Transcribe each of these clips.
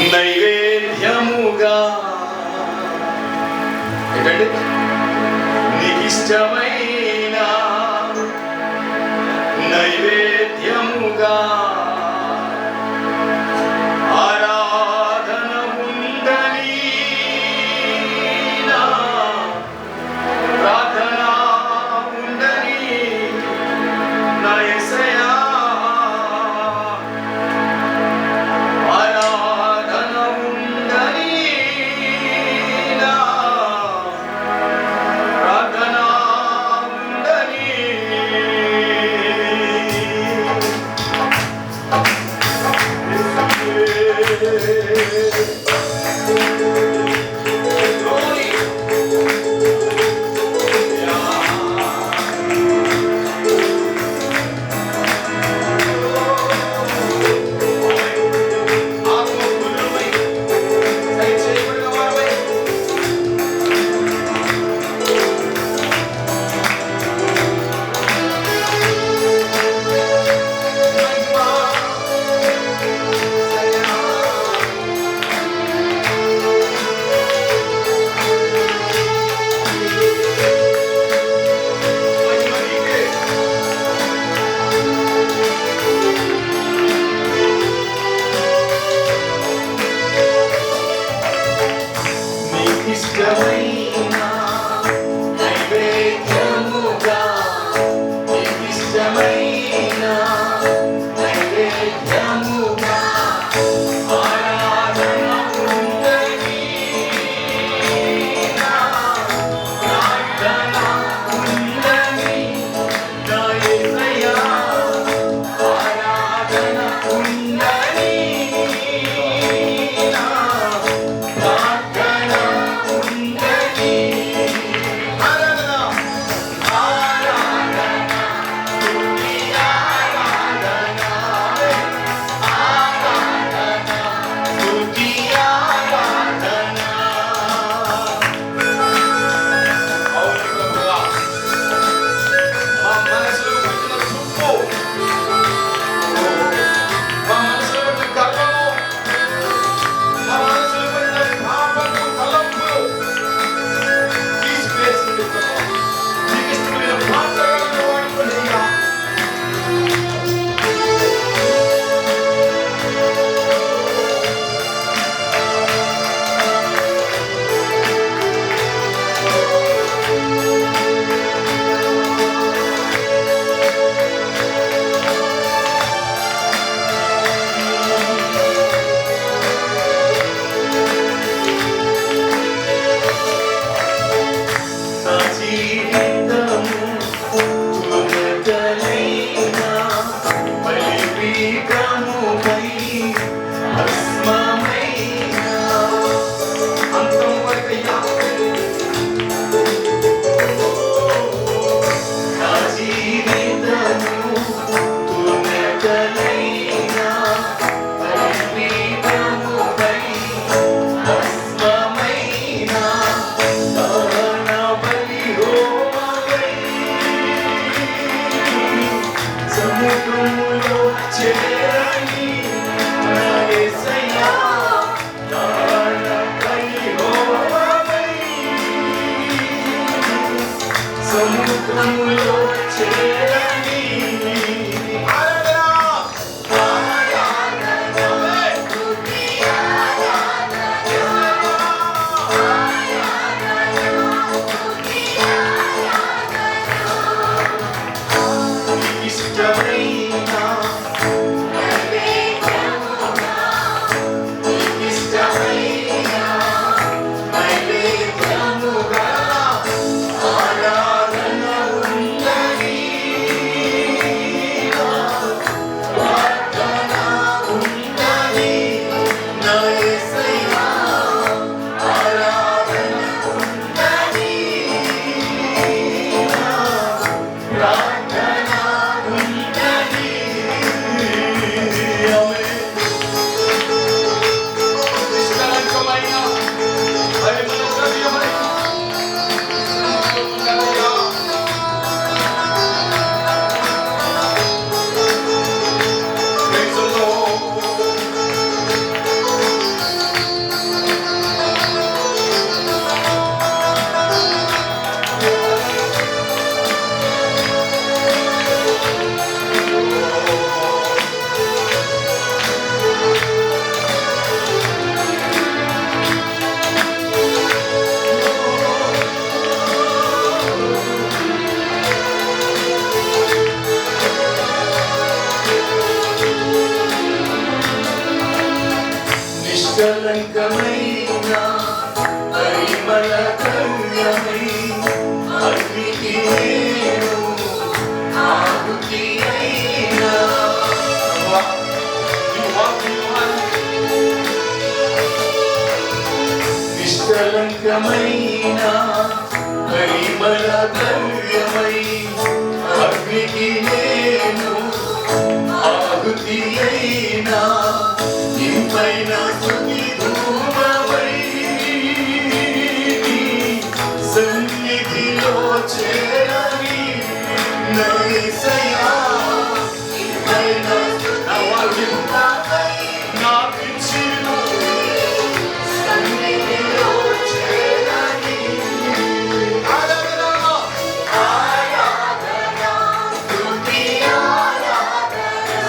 నైవేద్యముగా ఏంటండి నీకిష్టమైన నైవేద్యముగా ఆరాధన ఉందని ప్రార్థన ఉందని నా యేసయ్యా ఆరాధన ఉందని ప్రార్థన ఉందని ఇష్టమైన నైవేద్యముగా ఇష్టమైన నైవేద్యముగా ఆరాధన ఉందని ప్రార్థన ఉందని నా యేసయ్యా ఆరాధన ఉందని సముద్రములో చేరని నిష్కలంకమైన పరిమళ ద్రవ్యమై అగ్నికి నేను ఆహుతి అయినా. నిష్కలంకమైన పరిమళ ద్రవ్యమై అగ్నికి నేను ఆహుతి అయినా. ఇంపైన స్తుతి ధూపమై సన్నిధిలో చేరని నా యేసయ్యా. ఇంపైన స్తుతి ధూపమై నా పిచ్చిలో సన్నిధిలో చేరని. ఆరాధన ఆరాధన స్తుతి ఆరాధన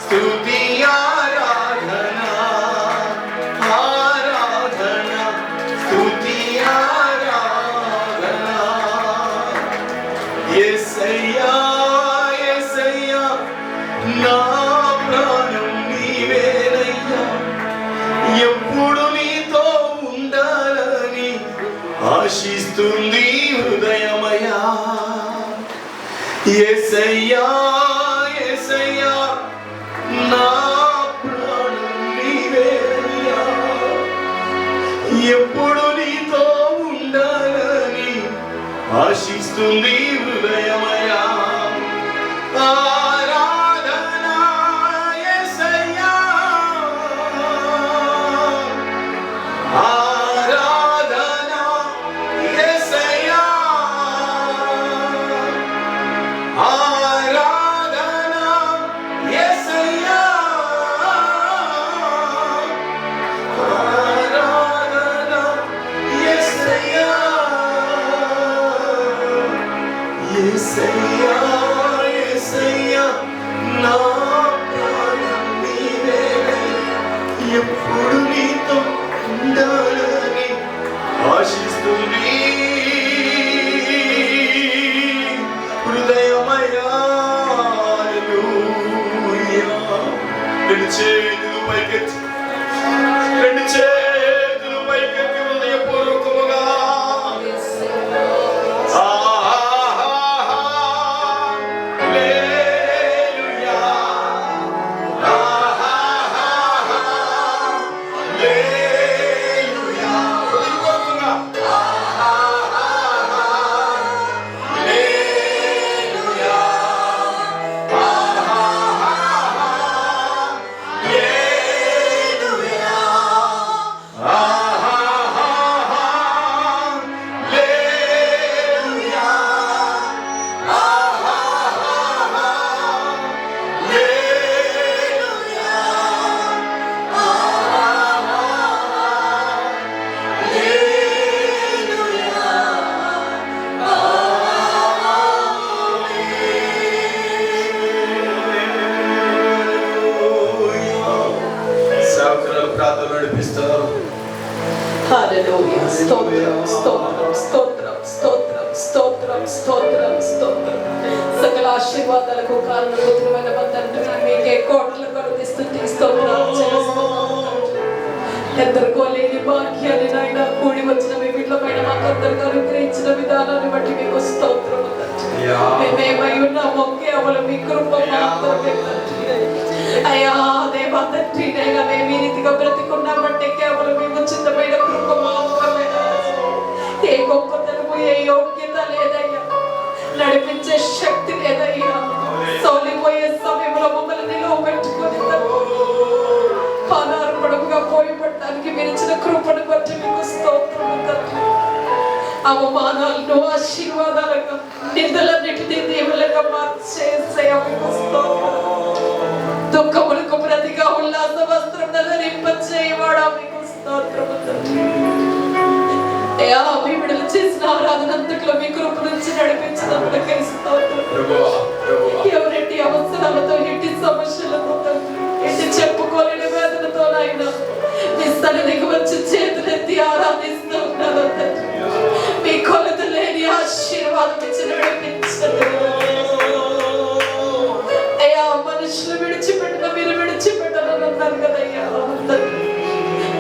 స్తుతి ఆరాధన ఆరాధన స్తుతి ఆరాధన యేసయ్యా యేసయ్యా నా ప్రాణం నీవేనయ్యా ఎప్పుడు నీతో ఉండాలని ఆశిస్తుంది హృదయమయ్యా యేసయ్యా యేసయ్యా నా ప్రాణం నీవేనయ్యా ఎప్పుడు నీతో ఉండాలని ఆశిస్తుంది హృదయమయ్యా ఆరాధన యేసయ్యా ఆరాధన యేసయ్యా ఆరాధన యేసయ్యా ఆరాధన యేసయ్యా యేసయ్యా యేసయ్యా నా ప్రాణం నీవేనయ్యా ఎప్పుడు నీతో ఉండాలని ఆశిస్తుంది హృదయమయ్యా హల్లెలూయా రెండు చేతులు పైకెత్తి రెండు చేతులు పైకెత్తి హృదయపూర్వకముగా హల్లెలూయా హల్లెలూయా హృదయపూర్వకంగా హల్లెలూయా సేవకురాలు ప్రార్థన నడిపిస్తారు హల్లెలూయా స్తోత్రం స్తోత్రం స్తోత్రం స్తోత్రం స్తోత్రం స్తోత్రం స్తోత్రం సకల ఆశీర్వాదాలకు కారణభూతమైన తండ్రి మీకే కోట్ల కొలది స్తుతి స్తోత్రాలు చెల్లిస్తున్నాము ఎందరికో లేని భాగ్యాన్ని నాయన కూడి వచ్చిన మీ బిడ్డల పైన మాకందరికి అనుగ్రహించిన విధానాన్ని బట్టి మీకు స్తోత్రము తండ్రి మేమేమై ఉన్నామో కేవలం మీ కృప మాత్రమే తండ్రి అయ్యా దేవా తండ్రి నైనా మేము ఈ రీతిగా బ్రతికున్నామంటే కేవలం మేము ఉచితమైన కృప మాత్రమే ఏ గొప్పతనము ఏ యోగ్యత లేదయ్యా నడిపించే శక్తి లేదయ్యా సోలిపోయే సమయంలో మమ్మల్ని నిలవబెట్టుకొని పానార్పణముగా పోయబడటానికి మీరు ఇచ్చిన కృపను బట్టి మీకు స్తోత్రము తండ్రి అవమానాలను ఆశీర్వాదాలుగా నిందలన్నిటినీ దేవులుగా మార్చేసయ్యా మీకు స్తోత్రం దుఃఖములకు ప్రతిగా ఉల్లాస వస్త్రం ధరింపచేయవాడా మీకు స్తోత్రము తండ్రి అయ్యా మీ బిడ్డలు చేసిన ఆరాధన అంతట్లో మీ కృప నుంచి నడిపించినందుకే స్తోత్రం ఎవరెట్టి అవసరాలతో ఎట్టి సమస్యలతో తండ్రి ఎట్టి చెప్పుకోలేని వేదనతో నాయన మీ సన్నిధికి వచ్చి చేతులెత్తి ఆరాధిస్తూ ఉన్నారు తండ్రి మీ కొలత లేని ఆశీర్వాదం ఇచ్చి నడిపించండి అయ్యా మనుషులు విడిచిపెట్టిన మీరు విడిచిపెట్టాలని అన్నారు కదయ్యా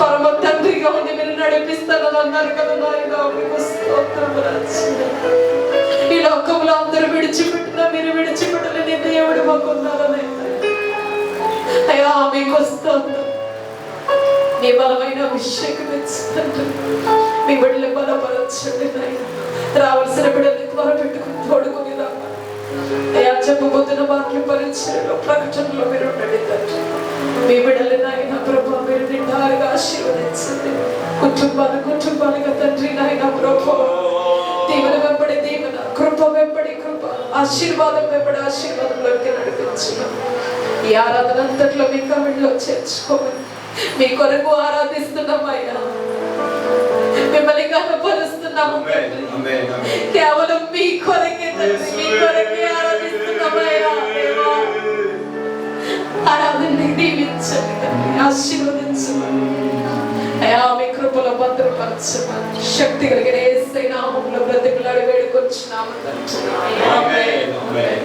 పరమ తండ్రిగా ఉండి మీరు నడిపిస్తానని అన్నారు కదా నాయన మీకు స్తోత్రం ఈ లోకంలో అందరూ విడిచిపెట్టినా మీరు విడిచిపెట్టలేని దేవుడు మాకున్నారని అయ్యా మీకు స్తోత్రం మీ బలమైన అభిషేకం ఇచ్చిందంటే మీ బిడ్డలు బలపరచండి నాయన రావాల్సిన బిడ్డల్ని త్వరపెట్టుకుని తోడుకుని రా అయ్యా చెప్పబోతున్న వాక్యం పరిచయంలో ప్రకటనలో మీరు ఉండండి తండ్రి మీ బిడ్డలు నాయన ప్రభు మీరు నిండారుగా ఆశీర్వదించండి కుటుంబాలుగా తండ్రి నాయన ప్రభు దీవెన వెంబడి దీవెన కృప వెంబడి కృప ఆశీర్వాదం వెంబడి ఆశీర్వాదంలోకి నడిపించు ఈ ఆరాధన అంతట్లో మీ కమిటీలో చేర్చుకోమని మీ కొరకు ఆరాధిస్తున్నామయ్యా మిమ్మల్ని కనపరుస్తున్నాము కేవలం మీ కొరకే తండ్రి మీ కొరకే ఆరాధిస్తున్నామయ్యా ఆరాధన దీవించండి తండ్రి, ఆశీర్వదించమని అయా మీ కృపలో భద్రపరచమని శక్తి కలిగిన యేసయ్య నామములో బ్రతిమలాడి వేడుకొంచున్నాము తండ్రి. ఆమేన్. ఆమేన్.